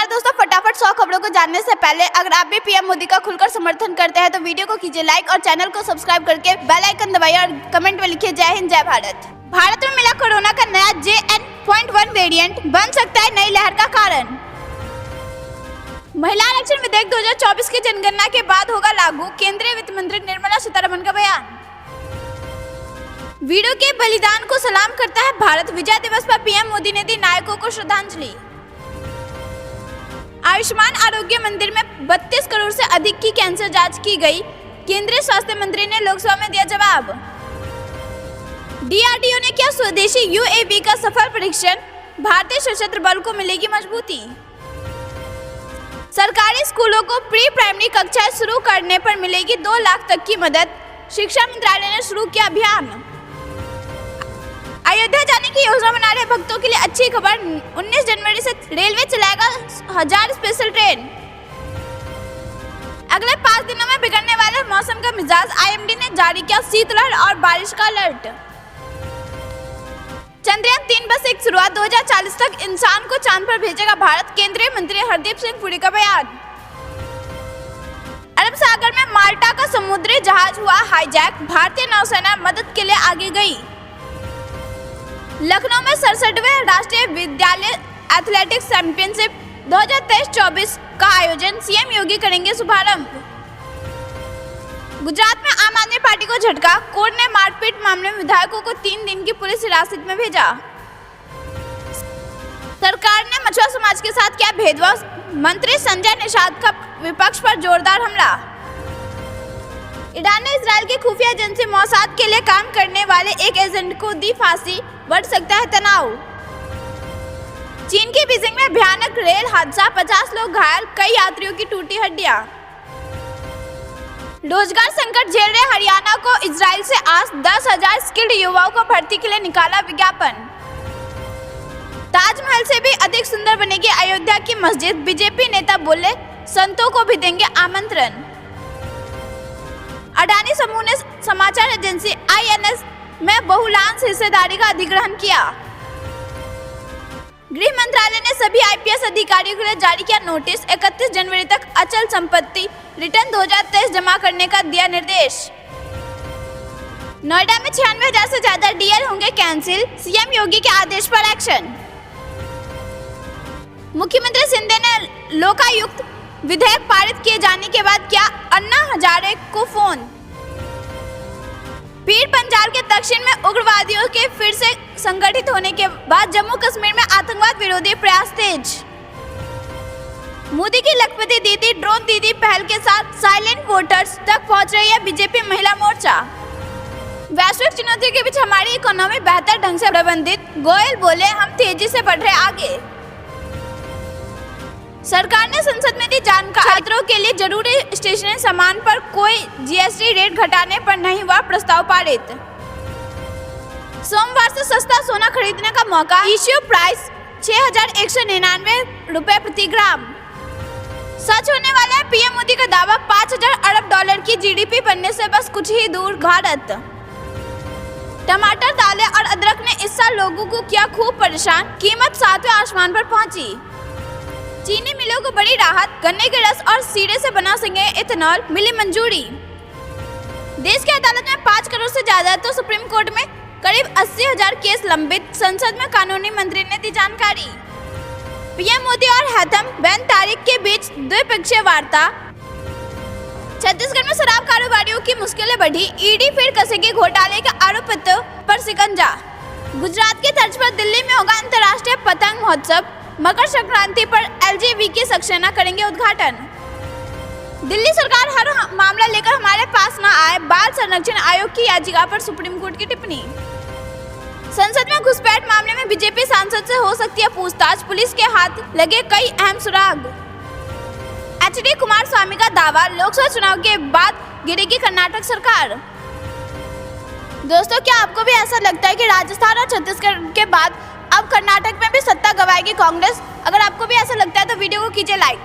नमस्कार दोस्तों, फटाफट 100 खबरों को जानने से पहले अगर आप भी पीएम मोदी का खुलकर समर्थन करते हैं तो वीडियो को कीजिए लाइक और चैनल को सब्सक्राइब करके बेल आइकन दबाइए और कमेंट में लिखिए जय हिंद जय भारत। भारत में मिला कोरोना का नया JN.1 वेरिएंट बन सकता है नई लहर का कारण। महिला आरक्षण विधेयक 2024 की जनगणना के बाद होगा लागू, केंद्रीय वित्त मंत्री निर्मला सीतारमण का बयान। वीरों के बलिदान को सलाम करता है भारत, विजय दिवस पर पीएम मोदी ने दी नायकों को श्रद्धांजलि। आयुष्मान आरोग्य मंदिर में 32 करोड़ से अधिक की कैंसर जांच की गई, केंद्रीय स्वास्थ्य मंत्री ने लोकसभा में दिया जवाब। DRDO ने किया स्वदेशी UAV का सफल परीक्षण, भारतीय सशस्त्र बल को मिलेगी मजबूती। सरकारी स्कूलों को प्री प्राइमरी कक्षाएं शुरू करने पर मिलेगी 2 लाख तक की मदद, शिक्षा मंत्रालय ने शुरू किया अभियान। अयोध्या जाने की योजना बना रहे भक्तों के लिए अच्छी खबर, 19 जनवरी से रेलवे चलाएगा 1000 स्पेशल ट्रेन। अगले 5 दिनों में बिगड़ने वाले मौसम का मिजाज, IMD ने जारी किया शीतलहर और बारिश का अलर्ट। चंद्रयान 3 बस एक शुरुआत, 2040 तक इंसान को चांद पर भेजेगा भारत, केंद्रीय मंत्री हरदीप सिंह पुरी का बयान। अरब सागर में माल्टा का समुद्री जहाज हुआ हाईजैक, भारतीय नौसेना मदद के लिए आगे गई। लखनऊ में 67वें राष्ट्रीय विद्यालय एथलेटिक्स चैंपियनशिप 2023-24 का आयोजन, सीएम योगी करेंगे शुभारंभ। गुजरात में आम आदमी पार्टी को झटका, कोर्ट ने मारपीट मामले में विधायकों को 3 दिन की पुलिस हिरासत में भेजा। सरकार ने मछुआ समाज के साथ किया भेदभाव, मंत्री संजय निषाद का विपक्ष पर जोरदार हमला। ईरान ने इजराइल की खुफिया एजेंसी मोसाद के लिए काम करने वाले एक एजेंट को दी फांसी, बढ़ सकता है तनाव। चीन की बीजिंग में भयानक रेल हादसा, 50 लोग घायल, कई यात्रियों की टूटी हड्डियां। रोजगार संकट झेल रहे हरियाणा को इजराइल से आस, 10,000 स्किल्ड युवाओं को भर्ती के लिए निकाला विज्ञापन। ताजमहल से भी अधिक सुंदर बनेगी अयोध्या की मस्जिद, बीजेपी नेता बोले संतों को भी देंगे आमंत्रण। अडानी समूह ने समाचार एजेंसी INS में बहुलांश हिस्सेदारी का अधिग्रहण किया। गृह मंत्रालय ने सभी IPS अधिकारियों के लिए जारी किया नोटिस, 31 जनवरी तक अचल संपत्ति रिटर्न 2023 जमा करने का दिया निर्देश। नोएडा में 96,000 से ज्यादा DL होंगे कैंसिल, सीएम योगी के आदेश पर एक्शन। मुख्यमंत्री शिंदे ने लोकायुक्त विधेयक पारित किए जाने के बाद किया अन्ना हजारे को फोन। पीर पंजाल के दक्षिण में उग्रवादियों के फिर से संगठित होने के बाद जम्मू कश्मीर में आतंकवाद विरोधी प्रयास तेज। मोदी की लखपति दीदी ड्रोन दीदी पहल के साथ साइलेंट वोटर्स तक पहुंच रही है बीजेपी महिला मोर्चा। वैश्विक चुनौतियों के बीच हमारी इकोनॉमी बेहतर ढंग से प्रबंधित, गोयल बोले हम तेजी से बढ़ रहे आगे। सरकार ने संसद में दी जानकारी, छात्रों के लिए जरूरी स्टेशनरी सामान पर कोई GST रेट घटाने पर नहीं हुआ प्रस्ताव पारित। सोमवार से सस्ता सोना खरीदने का मौका, इश्यू प्राइस 6,199 रुपए प्रति ग्राम। सच होने वाला है पीएम मोदी का दावा, 5,000 अरब डॉलर की GDP बनने से बस कुछ ही दूर भारत। टमाटर, दालें और अदरक ने इस साल लोगों को किया खूब परेशान, कीमत 7वें आसमान पर पहुंची। चीनी मिलों को बड़ी राहत, गन्ने के रस और सीरे से बना सकेंगे इथेनॉल, मिली मंजूरी। देश की अदालत में 5 करोड़ से ज्यादा तो सुप्रीम कोर्ट में करीब 80,000 केस लंबित, संसद में कानूनी मंत्री ने दी जानकारी। पीएम मोदी और हैथम बिन तारिक के बीच द्विपक्षीय वार्ता। छत्तीसगढ़ में शराब कारोबारियों की मुश्किलें बढ़ी, ED फिर कसेगी घोटाले के आरोपितों पर शिकंजा। गुजरात की तर्ज पर दिल्ली में होगा अंतर्राष्ट्रीय पतंग महोत्सव, मकर संक्रांति पर LGBT सक्सेना करेंगे उद्घाटन। दिल्ली सरकार हर मामला लेकर हमारे पास न आए, बाल संरक्षण आयोग की याचिका पर सुप्रीम कोर्ट की टिप्पणी। संसद में घुसपैठ मामले में बीजेपी सांसद से हो सकती है पूछताछ, पुलिस के हाथ लगे कई अहम सुराग। HD कुमार स्वामी का दावा, लोकसभा चुनाव के बाद गिरेगी कर्नाटक सरकार। दोस्तों, क्या आपको भी ऐसा लगता है कि राजस्थान और छत्तीसगढ़ के बाद अब कर्नाटक में भी सत्ता गंवाएगी कांग्रेस? अगर आपको भी ऐसा लगता है तो वीडियो को कीजिए लाइक।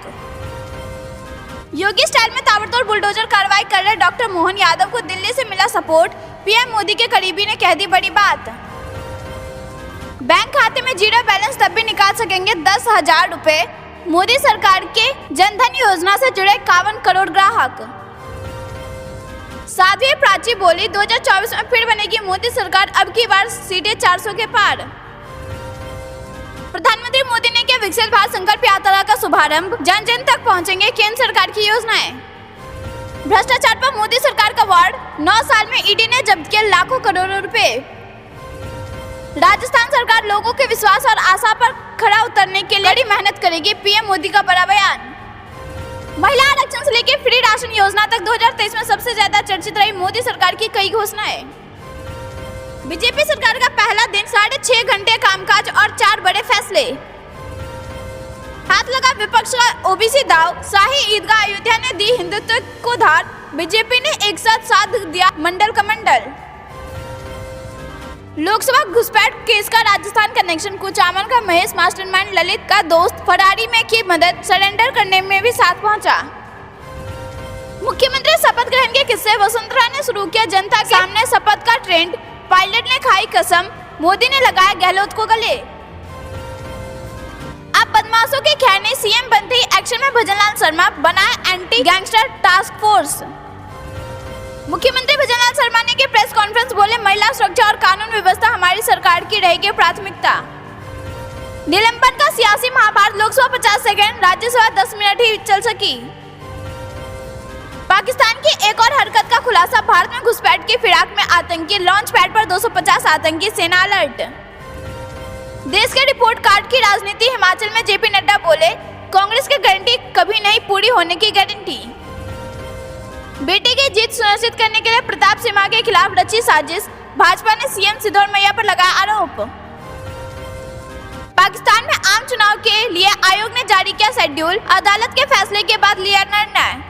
योगी स्टाइल में ताबड़तोड़ बुलडोजर कार्रवाई कर रहे डॉक्टर मोहन यादव को दिल्ली से मिला सपोर्ट, पीएम मोदी के करीबी ने कह दी बड़ी बात। बैंक खाते में जीरो बैलेंस तब भी निकाल सकेंगे 10,000 रुपए, मोदी सरकार के जनधन योजना से जुड़े 51 करोड़ ग्राहक। साध्वी प्राची बोली 2024 में फिर बनेगी मोदी सरकार, अब की बार सीटें 400 के पार। प्रधानमंत्री मोदी ने किया विकसित भारत संकल्प यात्रा का शुभारंभ, जन जन तक पहुंचेंगे केंद्र सरकार की योजनाएं। भ्रष्टाचार पर मोदी सरकार का वार्ड, 9 साल में ईडी ने जब्त किया लाखों करोड़ों रुपए। राजस्थान सरकार लोगों के विश्वास और आशा पर खरा उतरने के लिए कड़ी मेहनत करेगी, पीएम मोदी का बड़ा बयान। महिला आरक्षण से लेकर फ्री राशन योजना तक 2023 में सबसे ज्यादा चर्चित रही मोदी सरकार की कई घोषणाएं। बीजेपी सरकार का पहला दिन 6.5 घंटे कामकाज और 4 बड़े फैसले। हाथ लगा विपक्ष का ओबीसी दाव, शाही ईदगाह अयोध्या ने दी हिंदुत्व को धार, बीजेपी ने एक साथ साध दिया मंडल कमंडल। लोकसभा घुसपैठ केस का राजस्थान कनेक्शन, कुचामन का महेश मास्टरमाइंड ललित का दोस्त फरारी में की मदद, सरेंडर करने में भी साथ पहुंचा। मुख्यमंत्री शपथ ग्रहण के किस्से, वसुंधरा ने शुरू किया जनता के सामने शपथ का ट्रेंड, पायलट ने खाई कसम, मोदी ने लगाया गहलोत को गले। अब बदमाशों के खैर सीएम बनते ही एक्शन में भजनलाल शर्मा, बनाया एंटी गैंगस्टर टास्क फोर्स। मुख्यमंत्री भजनलाल शर्मा ने की प्रेस कॉन्फ्रेंस, बोले महिला सुरक्षा और कानून व्यवस्था हमारी सरकार की रहेगी प्राथमिकता। निलंबन का सियासी महाभारत, लोकसभा 50 सेकंड, राज्यसभा 10 मिनट ही चल सकी। पाकिस्तान की एक और हरकत का खुलासा, भारत में घुसपैठ की फिराक में आतंकी, लॉन्च पैड पर 250 आतंकी, सेना अलर्ट। देश के रिपोर्ट कार्ड की राजनीति, हिमाचल में जेपी नड्डा बोले कांग्रेस की गारंटी कभी नहीं पूरी होने की गारंटी। बेटे की जीत सुनिश्चित करने के लिए प्रताप सिम्हा के खिलाफ रची साजिश, भाजपा ने सीएम सिद्धोरमैया पर लगाया आरोप। पाकिस्तान में आम चुनाव के लिए आयोग ने जारी किया शेड्यूल, अदालत के फैसले के बाद लिया निर्णय।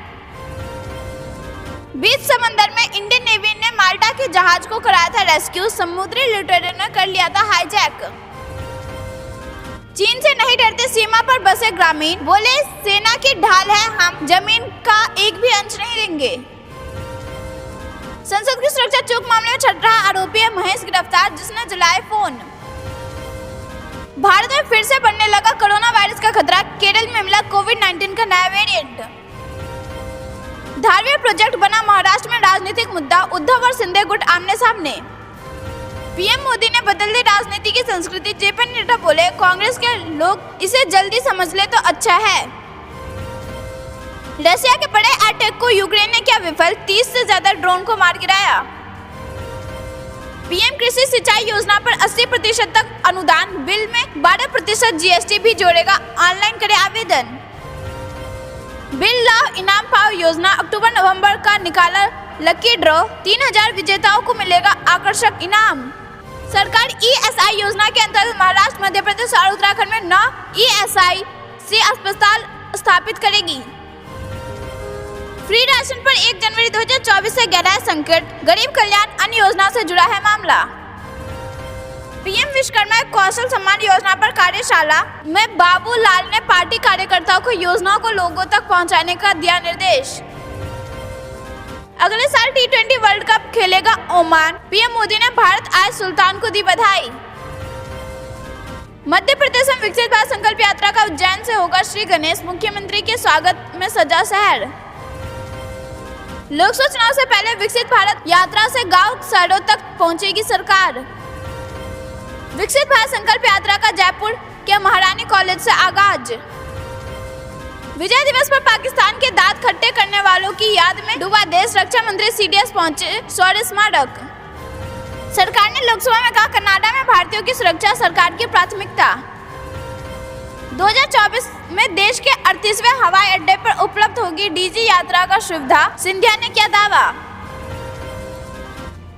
बीच समंदर में इंडियन नेवी ने माल्टा के जहाज को कराया था रेस्क्यू, समुद्री लुटेरों ने कर लिया था हाईजैक। चीन से नहीं डरते सीमा पर बसे ग्रामीण, बोले सेना की ढाल है हम, जमीन का एक भी अंश नहीं देंगे। संसद की सुरक्षा चूक मामले में छठ रहा आरोपी है महेश गिरफ्तार, जिसने जलाए फोन। भारत में फिर से बढ़ने लगा कोरोना वायरस का खतरा, केरल में मिला कोविड-19 का नया वेरिएंट। धारवीय प्रोजेक्ट बना महाराष्ट्र में राजनीतिक मुद्दा, उद्धव और शिंदे गुट आमने सामने। पीएम मोदी ने बदल दी राजनीति की संस्कृति, जेपी नड्डा बोले कांग्रेस के लोग इसे जल्दी समझ ले तो अच्छा है। रशिया के बड़े अटैक को यूक्रेन ने किया विफल, 30 से ज्यादा ड्रोन को मार गिराया। पीएम कृषि सिंचाई योजना पर 80% तक अनुदान, बिल में 12% जीएसटी भी जोड़ेगा, ऑनलाइन करें आवेदन। बिल लाओ इनाम पाओ योजना, अक्टूबर-नवंबर का निकाला लकी ड्रॉ, 3000 विजेताओं को मिलेगा आकर्षक इनाम। सरकार ईएसआई योजना के अंतर्गत महाराष्ट्र, मध्य प्रदेश और उत्तराखंड में 9 ईएसआईसी अस्पताल स्थापित करेगी। फ्री राशन पर 1 जनवरी 2024 से गहराया संकट, गरीब कल्याण अन्न योजना से जुड़ा है मामला। पीएम विश्वकर्मा कौशल सम्मान योजना पर कार्यशाला में बाबूलाल ने पार्टी कार्यकर्ताओं को योजनाओं को लोगों तक पहुंचाने का दिया निर्देश। अगले साल T20 वर्ल्ड कप खेलेगा ओमान, पीएम मोदी ने भारत आए सुल्तान को दी बधाई। मध्य प्रदेश में विकसित भारत संकल्प यात्रा का उज्जैन से होगा श्री गणेश, मुख्यमंत्री के स्वागत में सजा शहर। लोकसभा चुनाव से पहले विकसित भारत यात्रा से गांव शहरों तक पहुंचेगी सरकार। विकसित भारत संकल्प यात्रा का जयपुर के महारानी कॉलेज से आगाज। विजय दिवस पर पाकिस्तान के दांत खट्टे करने वालों की याद में डूबा देश, रक्षा मंत्री सीडीएस पहुंचे शौर्य स्मारक। सरकार ने लोकसभा में कहा कनाडा में भारतीयों की सुरक्षा सरकार की प्राथमिकता। 2024 में देश के 38वें हवाई अड्डे पर उपलब्ध होगी डीजी यात्रा का सुविधा, सिंधिया ने किया दावा।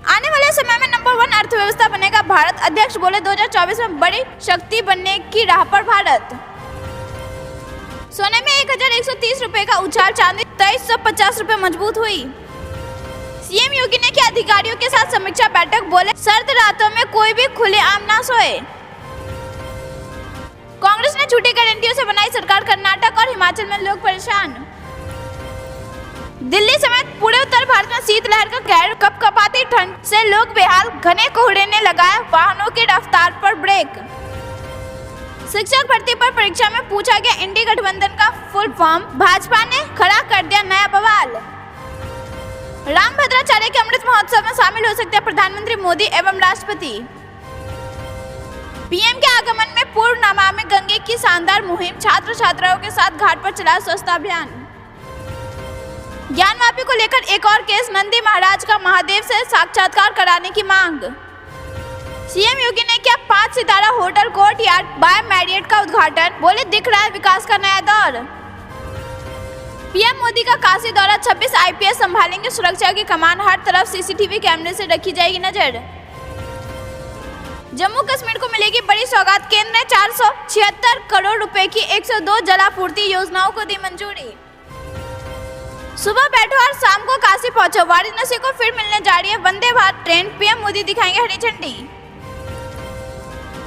आने वाले समय में नंबर 1 अर्थव्यवस्था बनेगा भारत, अध्यक्ष बोले 2024 में बड़ी शक्ति बनने की राह पर भारत। सोने में 1130 रुपए का उछाल, चांदी 2350 रुपए मजबूत हुई। सीएम योगी ने किया अधिकारियों के साथ समीक्षा बैठक, बोले सर्द रातों में कोई भी खुलेआम ना सोए। कांग्रेस ने झूठी गारंटियों से बनाई सरकार, कर्नाटक और हिमाचल में लोग परेशान। दिल्ली समेत पूरे उत्तर भारत में शीतलहर का कहर, कपकपाती ठंड से लोग बेहाल, घने कोहरे ने लगाया वाहनों की रफ्तार पर ब्रेक। शिक्षक भर्ती पर परीक्षा में पूछा गया इंडी गठबंधन का फुल फॉर्म, भाजपा ने खड़ा कर दिया नया बवाल। राम भद्राचार्य के अमृत महोत्सव में शामिल हो सकते हैं प्रधानमंत्री मोदी एवं राष्ट्रपति। पीएम के आगमन में पूर्व नमामि गंगे की शानदार मुहिम, छात्र छात्राओं के साथ घाट पर चला स्वच्छता अभियान। ज्ञानवापी को लेकर एक और केस, नंदी महाराज का महादेव से साक्षात्कार कराने की मांग। सीएम योगी ने किया 5 सितारा होटल कोर्टयार्ड बाय मैरियट का उद्घाटन, बोले दिख रहा है विकास का नया दौर। पीएम मोदी का काशी दौरा, 26 आईपीएस संभालेंगे सुरक्षा की कमान, हर तरफ सीसीटीवी कैमरे से रखी जाएगी नजर। जम्मू कश्मीर को मिलेगी बड़ी सौगात, केंद्र ने 476 करोड़ रुपए की 102 जलापूर्ति योजनाओं को दी मंजूरी। सुबह बैठो और शाम को काशी पहुंचो, वाराणसी को फिर मिलने जा रही है वंदे भारत ट्रेन, पीएम मोदी दिखाएंगे हरी झंडी।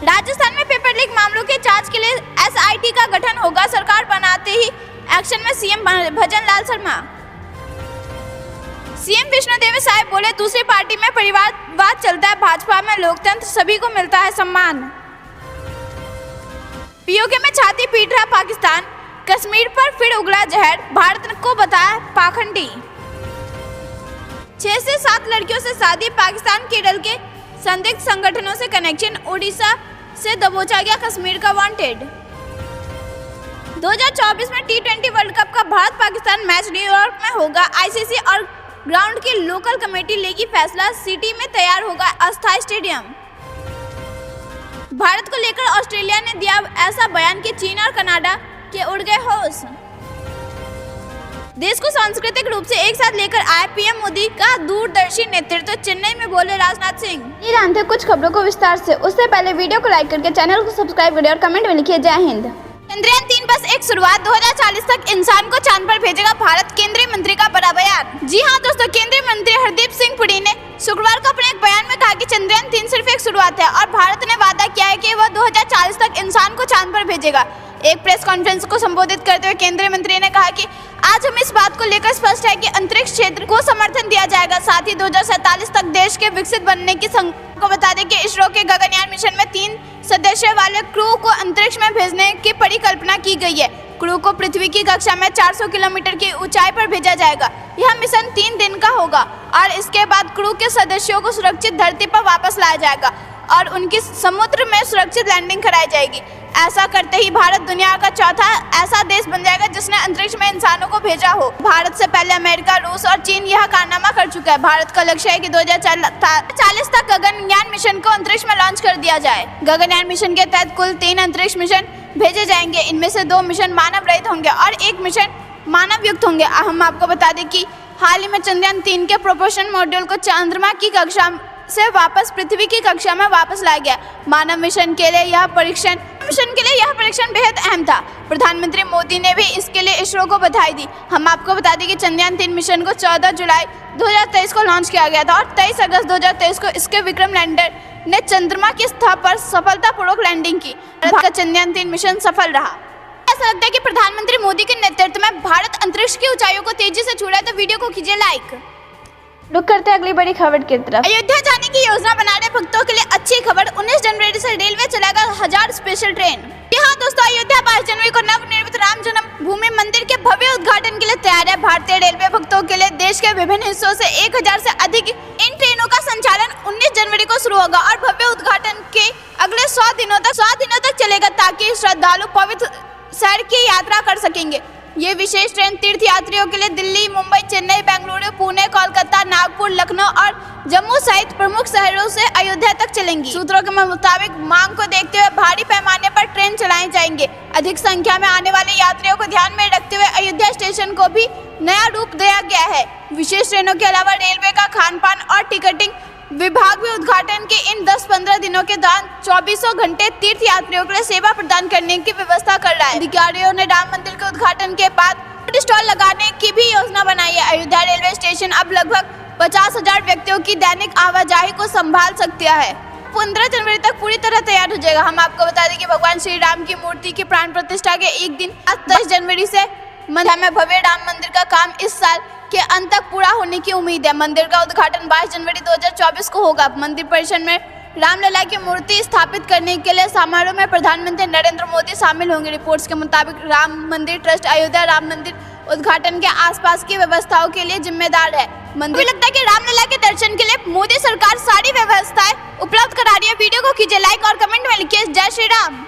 राजस्थान में पेपर लीक मामलों की जांच के लिए एसआईटी का गठन होगा, सरकार बनाते ही एक्शन में सीएम भजन लाल शर्मा। सीएम विष्णुदेव साय बोले दूसरी पार्टी में परिवारवाद चलता है, भाजपा में लोकतंत्र, सभी को मिलता है सम्मान। पीओके में छाती पीट रहा पाकिस्तान, कश्मीर पर फिर उगला जहर, भारत को बताया पाखंडी। 6 से 7 लड़कियों से शादी, पाकिस्तान केरल के संदिग्ध संगठनों से कनेक्शन, उड़ीसा से दबोचा गया कश्मीर का वांटेड। 2024 में T20 वर्ल्ड कप का भारत पाकिस्तान मैच न्यूयॉर्क में होगा, आईसीसी और ग्राउंड की लोकल कमेटी लेगी फैसला, सिटी में तैयार होगा अस्थायी स्टेडियम। भारत को लेकर ऑस्ट्रेलिया ने दिया ऐसा बयान कि चीन और कनाडा के उड़ गए होश। देश को सांस्कृतिक रूप से एक साथ लेकर आए पीएम मोदी का दूरदर्शी नेतृत्व, चेन्नई में बोले राजनाथ सिंह। ये जानते कुछ खबरों को विस्तार से, उससे पहले वीडियो को लाइक करके चैनल को सब्सक्राइब करिए और कमेंट में लिखिए जय हिंद। चंद्रयान 3 बस एक शुरुआत, 2040 तक इंसान को चांद पर भेजेगा भारत, केंद्रीय मंत्री का बड़ा बयान। जी हाँ दोस्तों, केंद्रीय मंत्री हरदीप सिंह पुरी ने शुक्रवार को अपने एक बयान में कहा कि चंद्रयान 3 सिर्फ एक शुरुआत है और भारत ने वादा किया है कि वह 2040 तक इंसान को चांद पर भेजेगा। एक प्रेस कॉन्फ्रेंस को संबोधित करते हुए केंद्रीय मंत्री ने कहा कि आज हम इस बात को लेकर स्पष्ट है कि अंतरिक्ष क्षेत्र को समर्थन दिया जाएगा, साथ ही 2047 तक देश के विकसित बनने की को बता दें कि इसरो के गगनयान मिशन में 3 सदस्यों वाले क्रू को अंतरिक्ष में भेजने की परिकल्पना की गई है। क्रू को पृथ्वी की कक्षा में 400 किलोमीटर की ऊंचाई पर भेजा जाएगा। यह मिशन 3 दिन का होगा और इसके बाद क्रू के सदस्यों को सुरक्षित धरती पर वापस लाया जाएगा और उनकी समुद्र में सुरक्षित लैंडिंग कराई जाएगी। ऐसा करते ही भारत दुनिया का चौथा ऐसा देश बन जाएगा जिसने अंतरिक्ष में इंसानों को भेजा हो। भारत से पहले अमेरिका, रूस और चीन यह कारनामा कर चुका है। भारत का लक्ष्य है कि 2040 तक गगनयान मिशन को अंतरिक्ष में लॉन्च कर दिया जाए। गगनयान मिशन के तहत कुल 3 अंतरिक्ष मिशन भेजे जाएंगे। इनमें से 2 मिशन मानव रहित होंगे और 1 मिशन मानव युक्त होंगे। हम आपको बता दें कि हाल ही में चंद्रयान 3 के प्रोपल्शन मॉड्यूल को चंद्रमा की कक्षा से वापस पृथ्वी की कक्षा में वापस लाया गया। मानव मिशन के लिए यह परीक्षण बेहद अहम था। प्रधानमंत्री मोदी ने भी इसके लिए इसरो को बधाई दी। हम आपको बता दें कि चंद्रयान 3 मिशन को 14 जुलाई 2023 को लॉन्च किया गया था और 23 अगस्त 2023 को इसके विक्रम लैंडर ने चंद्रमा की सतह पर सफलतापूर्वक लैंडिंग की। भारत का चंद्रयान 3 मिशन सफल रहा। ऐसा लगता है कि प्रधानमंत्री मोदी के नेतृत्व में भारत अंतरिक्ष की ऊंचाइयों को तेजी से छू रहा है, तो वीडियो को कीजिए लाइक। रुक करते हैं अगली बड़ी खबर की तरफ। अयोध्या जाने की योजना बना रहे भक्तों के लिए अच्छी खबर, 19 जनवरी से रेलवे चलाएगा 1000 स्पेशल ट्रेन। यहाँ दोस्तों, अयोध्या 22 जनवरी को नवनिर्मित राम जन्म भूमि मंदिर के भव्य उद्घाटन के लिए तैयार है। भारतीय रेलवे भक्तों के लिए देश के विभिन्न हिस्सों से 1000 से अधिक इन ट्रेनों का संचालन 19 जनवरी को शुरू होगा और भव्य उद्घाटन के अगले 100 दिनों तक चलेगा, ताकि श्रद्धालु पवित्र शहर की यात्रा कर सकेंगे। ये विशेष ट्रेन तीर्थ यात्रियों के लिए दिल्ली, मुंबई, चेन्नई, बेंगलुरु, पुणे, कोलकाता, नागपुर, लखनऊ और जम्मू सहित प्रमुख शहरों से अयोध्या तक चलेंगी। सूत्रों के मुताबिक मांग को देखते हुए भारी पैमाने पर ट्रेन चलाए जाएंगे। अधिक संख्या में आने वाले यात्रियों को ध्यान में रखते हुए अयोध्या स्टेशन को भी नया रूप दिया गया है। विशेष ट्रेनों के अलावा रेलवे का खान पान और टिकटिंग विभाग भी उद्घाटन के इन 10-15 दिनों के दौरान 24 घंटे तीर्थ यात्रियों के लिए सेवा प्रदान करने की व्यवस्था कर रहा है। अधिकारियों ने राम मंदिर के उद्घाटन के बाद फूड स्टॉल लगाने की भी योजना बनाई है। अयोध्या रेलवे स्टेशन अब लगभग 50,000 व्यक्तियों की दैनिक आवाजाही को संभाल सकता है। 15 जनवरी तक पूरी तरह तैयार हो जाएगा। हम आपको बता दें कि भगवान श्री राम की मूर्ति की प्राण प्रतिष्ठा के एक दिन 23 जनवरी से अयोध्या में भव्य राम मंदिर का काम इस साल के अंत तक पूरा होने की उम्मीद है। मंदिर का उद्घाटन 22 जनवरी 2024 को होगा। मंदिर परिसर में रामलला की मूर्ति स्थापित करने के लिए समारोह में प्रधानमंत्री नरेंद्र मोदी शामिल होंगे। रिपोर्ट्स के मुताबिक राम मंदिर ट्रस्ट अयोध्या राम मंदिर उद्घाटन के आसपास की व्यवस्थाओं के लिए जिम्मेदार है। मुझे लगता है कि रामलला के दर्शन के लिए मोदी सरकार सारी व्यवस्थाएं उपलब्ध करा रही है। वीडियो को कीजिए लाइक और कमेंट में लिखिए जय श्री राम।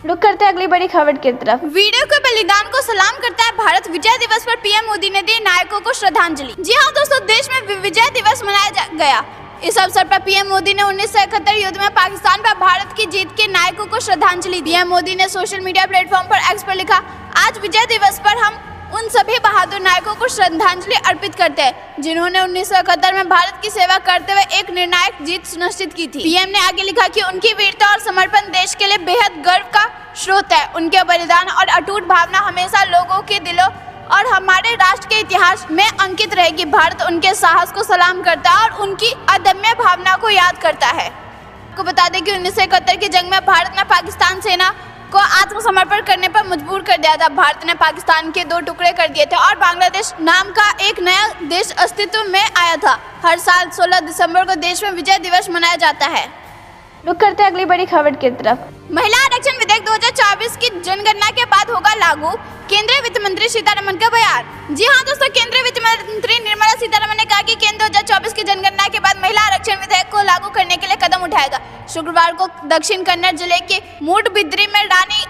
रुक करते हैं अगली बड़ी खबर की तरफ। वीडियो के बलिदान को सलाम करता है भारत। विजय दिवस पर पीएम मोदी ने दी नायकों को श्रद्धांजलि। जी हाँ दोस्तों, देश में विजय दिवस मनाया गया। इस अवसर पर पीएम मोदी ने 1971 युद्ध में पाकिस्तान पर भारत की जीत के नायकों को श्रद्धांजलि दी। पीएम मोदी ने सोशल मीडिया प्लेटफॉर्म पर एक्स पर लिखा, आज विजय दिवस पर हम उन सभी बहादुर नायकों को श्रद्धांजलि अर्पित करते हैं जिन्होंने 1971 में भारत की सेवा करते हुए एक निर्णायक जीत सुनिश्चित की थी। पीएम ने आगे लिखा कि उनकी वीरता और समर्पण देश के लिए बेहद गर्व का स्रोत है। उनके बलिदान और अटूट भावना हमेशा लोगों के दिलों और हमारे राष्ट्र के इतिहास में अंकित रहेगी। भारत उनके साहस को सलाम करता है और उनकी अदम्य भावना को याद करता है। आपको बता दें कि 1971 की जंग में भारत ने पाकिस्तान सेना को आत्मसमर्पण करने पर मजबूर कर दिया था। भारत ने पाकिस्तान के 2 टुकड़े कर दिए थे और बांग्लादेश नाम का एक नया देश अस्तित्व में आया था। हर साल 16 दिसंबर को देश में विजय दिवस मनाया जाता है। रुक करते हैं अगली बड़ी खबर की तरफ। महिला आरक्षण विधेयक 2024 की जनगणना के बाद होगा लागू, केंद्रीय वित्त मंत्री सीतारमण का बयान। जी हाँ दोस्तों, केंद्रीय वित्त मंत्री निर्मला सीतारमण ने कहा कि केंद्र 2024 की जनगणना के बाद महिला आरक्षण विधेयक को लागू करने के लिए कदम उठाएगा। शुक्रवार को दक्षिण कन्नड़ जिले के मूडबिद्री में रानी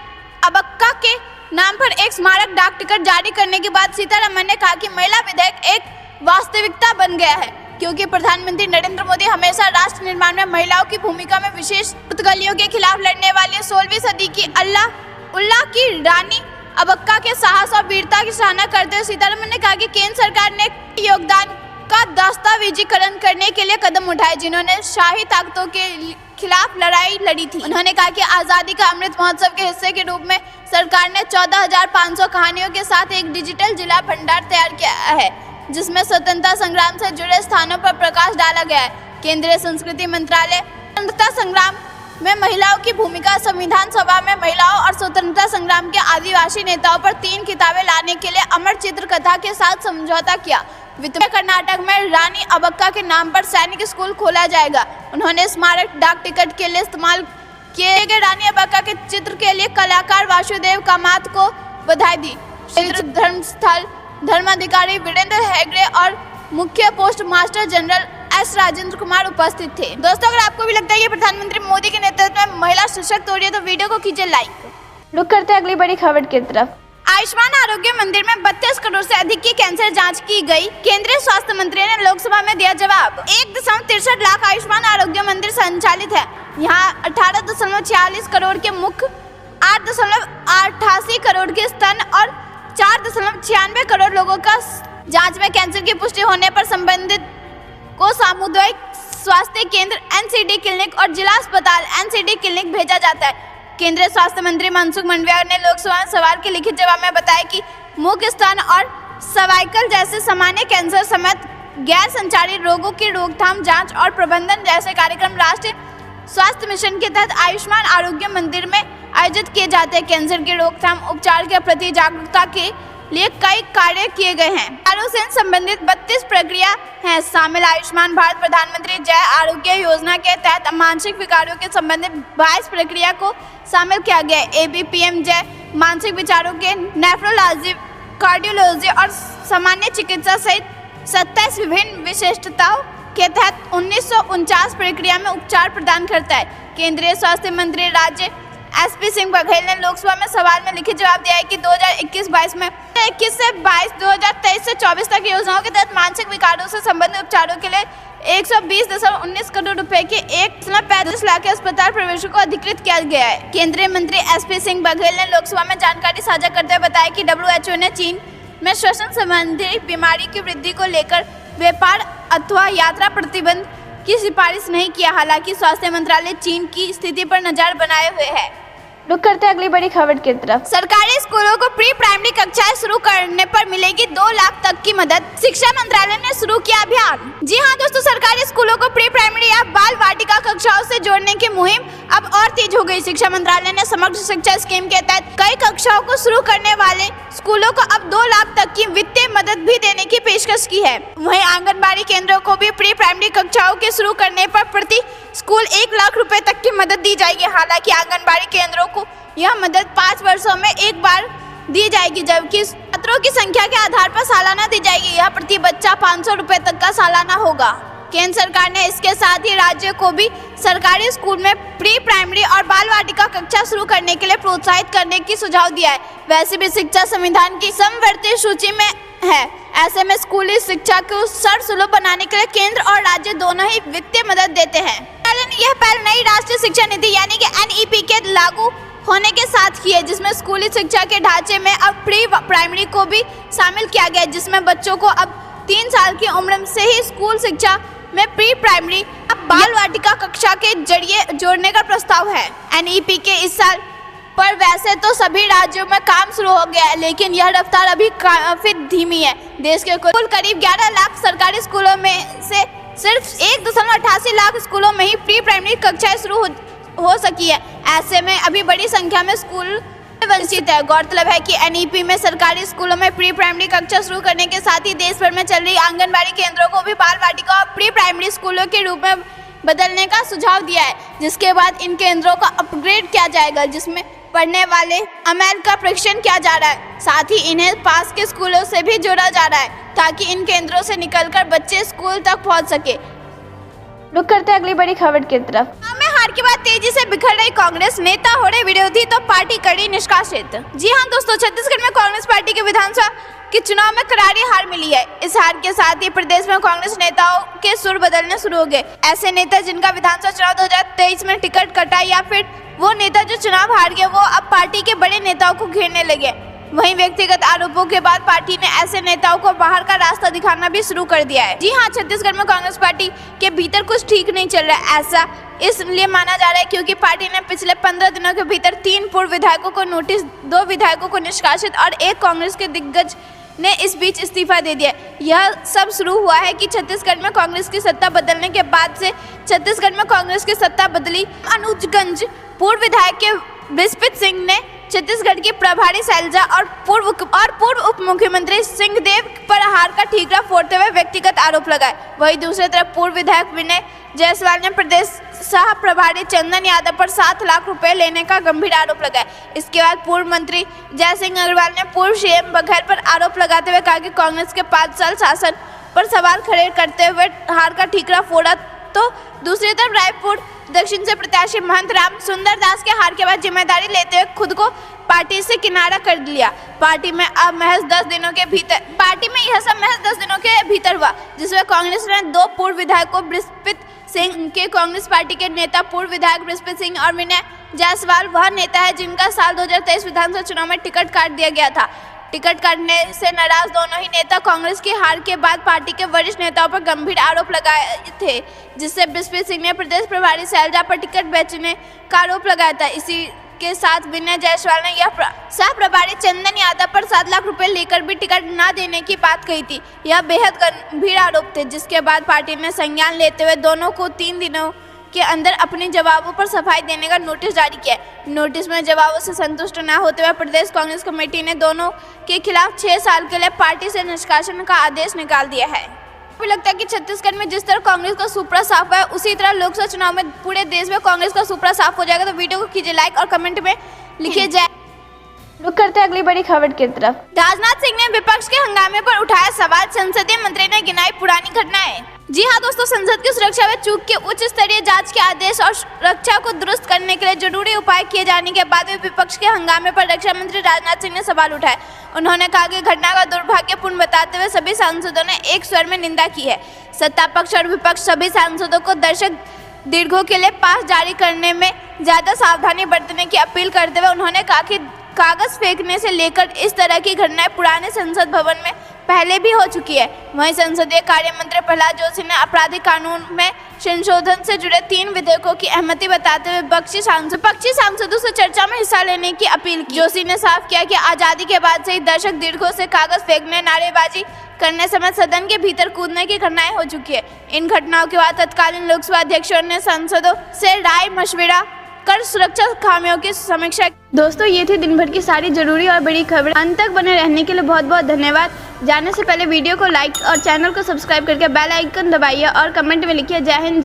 अबक्का के नाम पर एक स्मारक डाक टिकट जारी करने के बाद सीतारमण ने कहा कि महिला विधेयक एक वास्तविकता बन गया है क्योंकि प्रधानमंत्री नरेंद्र मोदी हमेशा राष्ट्र निर्माण में महिलाओं की भूमिका में विशेष पुर्तगालियों के खिलाफ लड़ने वाली 16वीं सदी की उल्लाह की रानी अबक्का के साहस और वीरता की सराहना करते हुए सीतारमण ने कहा कि केंद्र सरकार ने योगदान का दस्तावेजीकरण करने के लिए कदम उठाए जिन्होंने शाही ताकतों के खिलाफ लड़ाई लड़ी थी। उन्होंने कहा कि आजादी का अमृत महोत्सव के हिस्से के रूप में सरकार ने 14,500 कहानियों के साथ एक डिजिटल जिला भंडार तैयार किया है जिसमें स्वतंत्रता संग्राम से जुड़े स्थानों पर प्रकाश डाला गया है। केंद्रीय संस्कृति मंत्रालय स्वतंत्रता संग्राम में महिलाओं की भूमिका, संविधान सभा में महिलाओं और स्वतंत्रता संग्राम के आदिवासी नेताओं पर 3 किताबें लाने के लिए अमर चित्र कथा के साथ समझौता किया। वित्त में कर्नाटक में रानी अबक्का के नाम पर सैनिक स्कूल खोला जाएगा। उन्होंने स्मारक डाक टिकट के लिए इस्तेमाल किए गए रानी अबक्का के चित्र के लिए कलाकार वासुदेव कामत को बधाई दी। धर्मस्थल धर्माधिकारी वीरेंद्र हेगड़े और मुख्य post master general S Rajendra Kumar उपस्थित थे। दोस्तों, अगर आपको भी लगता है कि प्रधानमंत्री मोदी के नेतृत्व में महिला सशक्त हो रही है तो वीडियो को कीजिए लाइक। रुक करते हैं अगली बड़ी खबर की तरफ। आयुष्मान आरोग्य मंदिर में 32 करोड़ से अधिक की कैंसर जांच की गई। केंद्रीय स्वास्थ्य मंत्री ने लोकसभा में दिया जवाब। 1.63 लाख आयुष्मान आरोग्य मंदिर संचालित है। यहाँ 18.46 करोड़ के मुख, 8.88 करोड़ के स्तन और 4.96 करोड़ लोगों का जांच में कैंसर की पुष्टि होने पर संबंधित को सामुदायिक स्वास्थ्य केंद्र एनसीडी क्लिनिक और जिला अस्पताल एनसीडी क्लिनिक भेजा जाता है। केंद्रीय स्वास्थ्य मंत्री मनसुख मांडविया ने लोकसभा में सवाल के लिखित जवाब में बताया कि मुख, स्तन और सर्वाइकल जैसे सामान्य कैंसर समेत गैर संचारी रोगों की रोकथाम, जांच और प्रबंधन जैसे कार्यक्रम राष्ट्रीय स्वास्थ्य मिशन के तहत आयुष्मान आरोग्य मंदिर में आयोजित किए जाते हैं। कैंसर की रोकथाम, उपचार के प्रति जागरूकता के लिए कई कार्य किए गए हैं। आरोग्य से संबंधित 32 प्रक्रिया हैं शामिल। आयुष्मान भारत प्रधानमंत्री जय आरोग्य योजना के तहत मानसिक विकारों के संबंधित 22 प्रक्रिया को शामिल किया गया है। ABPM जय मानसिक विचारों के नेफ्रोलॉजी, कार्डियोलॉजी और सामान्य चिकित्सा सहित 27 विभिन्न विशिष्टताओं के तहत 1949 प्रक्रिया में उपचार प्रदान करता है। केंद्रीय स्वास्थ्य मंत्री राज्य SP सिंह बघेल ने लोकसभा में सवाल में लिखित जवाब दिया है कि 2021 में 21 से 22 2023 से 24 तक योजनाओं के तहत मानसिक विकारों से संबंधित उपचारों के लिए 120.19 करोड़ रुपए के 1.35 लाख के अस्पताल प्रवेशों को अधिकृत किया गया है। केंद्रीय मंत्री SP सिंह बघेल ने लोकसभा में जानकारी साझा करते हुए बताया कि WHO ने चीन में श्वसन संबंधी बीमारी की वृद्धि को लेकर व्यापार अथवा यात्रा प्रतिबंध की सिफारिश नहीं किया। हालांकि स्वास्थ्य मंत्रालय चीन की स्थिति पर नजर बनाए हुए है। रुक करते हैं अगली बड़ी खबर की तरफ। सरकारी स्कूलों को प्री प्राइमरी कक्षाएं शुरू करने पर मिलेगी 2 लाख तक की मदद। शिक्षा मंत्रालय ने शुरू किया अभियान। जी हाँ दोस्तों, सरकारी स्कूलों को प्री प्राइमरी या बाल वाटिका कक्षाओं से जोड़ने की मुहिम अब और तेज हो गई। शिक्षा मंत्रालय ने समग्र शिक्षा स्कीम के तहत कई कक्षाओं को शुरू करने वाले स्कूलों को अब 2 लाख तक की वित्तीय मदद भी देने की पेशकश की है। वहीं आंगनबाड़ी केंद्रों को भी प्री प्राइमरी कक्षाओं के शुरू करने पर प्रति स्कूल 1 लाख रुपए तक की मदद दी जाएगी। हालांकि आंगनबाड़ी केंद्रों को यह मदद 5 वर्षों में एक बार दी जाएगी, जबकि छात्रों की संख्या के आधार पर सालाना दी जाएगी। यह प्रति बच्चा 500 रुपए तक का सालाना होगा। केंद्र सरकार ने इसके साथ ही राज्य को भी सरकारी स्कूल में प्री प्राइमरी और बाल वाटिका कक्षा शुरू करने के लिए प्रोत्साहित करने की सुझाव दिया है। वैसे भी शिक्षा संविधान की समवर्ती सूची में है। ऐसे में स्कूली शिक्षा को सर्वसुलभ बनाने के लिए केंद्र और राज्य दोनों ही वित्तीय मदद देते हैं। यह पहल नई राष्ट्रीय शिक्षा नीति यानी कि NEP के लागू होने के साथ की है, जिसमें स्कूली शिक्षा के ढांचे में अब प्री प्राइमरी को भी शामिल किया गया है, जिसमें बच्चों को अब 3 साल की उम्र से ही स्कूल शिक्षा में प्री प्राइमरी अब बाल वाटिका कक्षा के जरिए जोड़ने का प्रस्ताव है। NEP के इस साल पर वैसे तो सभी राज्यों में काम शुरू हो गया है, लेकिन यह रफ्तार अभी काफी धीमी है। देश के कुल करीब 11 लाख सरकारी स्कूलों में से सिर्फ 1.88 लाख स्कूलों में ही प्री प्राइमरी कक्षाएं शुरू हो सकी है। ऐसे में अभी बड़ी संख्या में स्कूल वंचित है। गौरतलब है कि NEP में सरकारी स्कूलों में प्री प्राइमरी कक्षा शुरू करने के साथ ही देश भर में चल रही आंगनबाड़ी केंद्रों को भी बाल वाटिका और प्री प्राइमरी स्कूलों के रूप में बदलने का सुझाव दिया है, जिसके बाद इन केंद्रों का अपग्रेड किया जाएगा, जिसमें पढ़ने वाले अमल का परीक्षण किया जा रहा है। साथ ही इन्हें पास के स्कूलों से भी जोड़ा जा रहा है, ताकि इन केंद्रों से निकलकर बच्चे स्कूल तक पहुंच सके। रुक करते अगली बड़ी खबर की तरफ। हार के बाद तेजी से बिखर रही कांग्रेस, नेता हो रहे विरोधी तो पार्टी कड़ी निष्कासित। जी हां दोस्तों, छत्तीसगढ़ में कांग्रेस पार्टी के विधानसभा के चुनाव में करारी हार मिली है। इस हार के साथ ही प्रदेश में कांग्रेस नेताओं के सुर बदलने शुरू हो गए। ऐसे नेता जिनका विधानसभा चुनाव 2023 में टिकट कटा या फिर वो नेता जो चुनाव हार गए, वो अब पार्टी के बड़े नेताओं को घेरने लगे। वहीं व्यक्तिगत आरोपों के बाद पार्टी ने ऐसे नेताओं को बाहर का रास्ता दिखाना भी शुरू कर दिया है। जी हां, छत्तीसगढ़ में कांग्रेस पार्टी के भीतर कुछ ठीक नहीं चल रहा है। ऐसा इसलिए माना जा रहा है क्योंकि पार्टी ने पिछले 15 दिनों के भीतर 3 पूर्व विधायकों को नोटिस, 2 विधायकों को निष्कासित और 1 कांग्रेस के दिग्गज ने इस बीच इस्तीफा दे दिया। यह सब शुरू हुआ है कि छत्तीसगढ़ में कांग्रेस की सत्ता बदलने के बाद से छत्तीसगढ़ में कांग्रेस की सत्ता बदली। अनुजगंज पूर्व विधायक के बृहस्पति सिंह ने छत्तीसगढ़ की प्रभारी शैलजा और पूर्व उप मुख्यमंत्री सिंहदेव पर हार का ठीकरा फोड़ते हुए व्यक्तिगत आरोप लगाए। वहीं दूसरी तरफ पूर्व विधायक विनय जायसवाल ने प्रदेश सह प्रभारी चंदन यादव पर 7 लाख रुपए लेने का गंभीर आरोप लगाया। इसके बाद पूर्व मंत्री जयसिंह अग्रवाल ने पूर्व CM बघेल पर आरोप लगाते हुए कहा कि कांग्रेस के 5 साल शासन पर सवाल खड़े करते हुए हार का ठीकरा फोड़ा। तो दूसरी तरफ रायपुर दक्षिण से प्रत्याशी महंत राम सुंदर दास के हार के बाद जिम्मेदारी लेते हुए खुद को पार्टी से किनारा कर लिया। पार्टी में यह सब महज 10 दिनों के भीतर हुआ, जिसमें कांग्रेस ने 2 पूर्व विधायकों बृहस्पति सिंह के कांग्रेस पार्टी के नेता पूर्व विधायक बृहस्पति सिंह और विनय जायसवाल वह नेता है जिनका साल 2023 विधानसभा चुनाव में टिकट काट दिया गया था। टिकट काटने से नाराज दोनों ही नेता कांग्रेस की हार के बाद पार्टी के वरिष्ठ नेताओं पर गंभीर आरोप लगाए थे, जिससे बृहस्पति सिंह ने प्रदेश प्रभारी शैलजा पर टिकट बेचने का आरोप लगाया था। इसी के साथ विनय जायसवाल ने यह सह प्रभारी चंदन यादव पर 7 लाख रुपए लेकर भी टिकट न देने की बात कही थी। यह बेहद गंभीर आरोप थे, जिसके बाद पार्टी ने संज्ञान लेते हुए दोनों को 3 दिनों के अंदर अपने जवाबों पर सफाई देने का नोटिस जारी किया। नोटिस में जवाबों से संतुष्ट न होते हुए प्रदेश कांग्रेस कमेटी ने दोनों के खिलाफ 6 साल के लिए पार्टी से निष्कासन का आदेश निकाल दिया है। मुझे लगता है कि छत्तीसगढ़ में जिस तरह कांग्रेस का सुपड़ा साफ है, उसी तरह लोकसभा चुनाव में पूरे देश में कांग्रेस का सुपड़ा साफ हो जाएगा। तो वीडियो को कीजिए लाइक और कमेंट में लिखिए जय। रुक करते अगली बड़ी खबर की तरफ। राजनाथ सिंह ने विपक्ष के हंगामे पर उठाया सवाल, संसदीय मंत्री ने गिनाई पुरानी घटनाएं। जी हां दोस्तों, संसद की सुरक्षा व चूक के उच्च स्तरीय जांच के आदेश और सुरक्षा को दुरुस्त करने के लिए जरूरी उपाय किए जाने के बाद विपक्ष के हंगामे पर रक्षा मंत्री राजनाथ सिंह ने सवाल उठाए। उन्होंने कहा कि घटना का दुर्भाग्यपूर्ण बताते हुए सभी सांसदों ने एक स्वर में निंदा की है। सत्ता पक्ष और विपक्ष सभी सांसदों को दर्शक दीर्घों के लिए पास जारी करने में ज्यादा सावधानी बरतने की अपील करते हुए उन्होंने कहा कि कागज फेंकने से लेकर इस तरह की घटनाएं पुराने संसद भवन में पहले भी हो चुकी है। वहीं संसदीय कार्य मंत्री प्रहलाद जोशी ने आपराधिक कानून में संशोधन से जुड़े 3 विधेयकों की अहमति बताते हुए पक्षी सांसदों से चर्चा में हिस्सा लेने की अपील की। जोशी ने साफ किया कि आजादी के बाद से ही दर्शक दीर्घों से कागज फेंकने, नारेबाजी करने समेत सदन के भीतर कूदने की घटनाएं हो चुकी है। इन घटनाओं के बाद तत्कालीन लोकसभा अध्यक्षों ने सांसदों से राय मशविरा कर सुरक्षा खामियों की समीक्षा। दोस्तों, ये थी दिन भर की सारी जरूरी और बड़ी खबर। अंत तक बने रहने के लिए बहुत बहुत धन्यवाद। जाने से पहले वीडियो को लाइक और चैनल को सब्सक्राइब करके बेल आइकन दबाइए और कमेंट में लिखिए जय हिंद।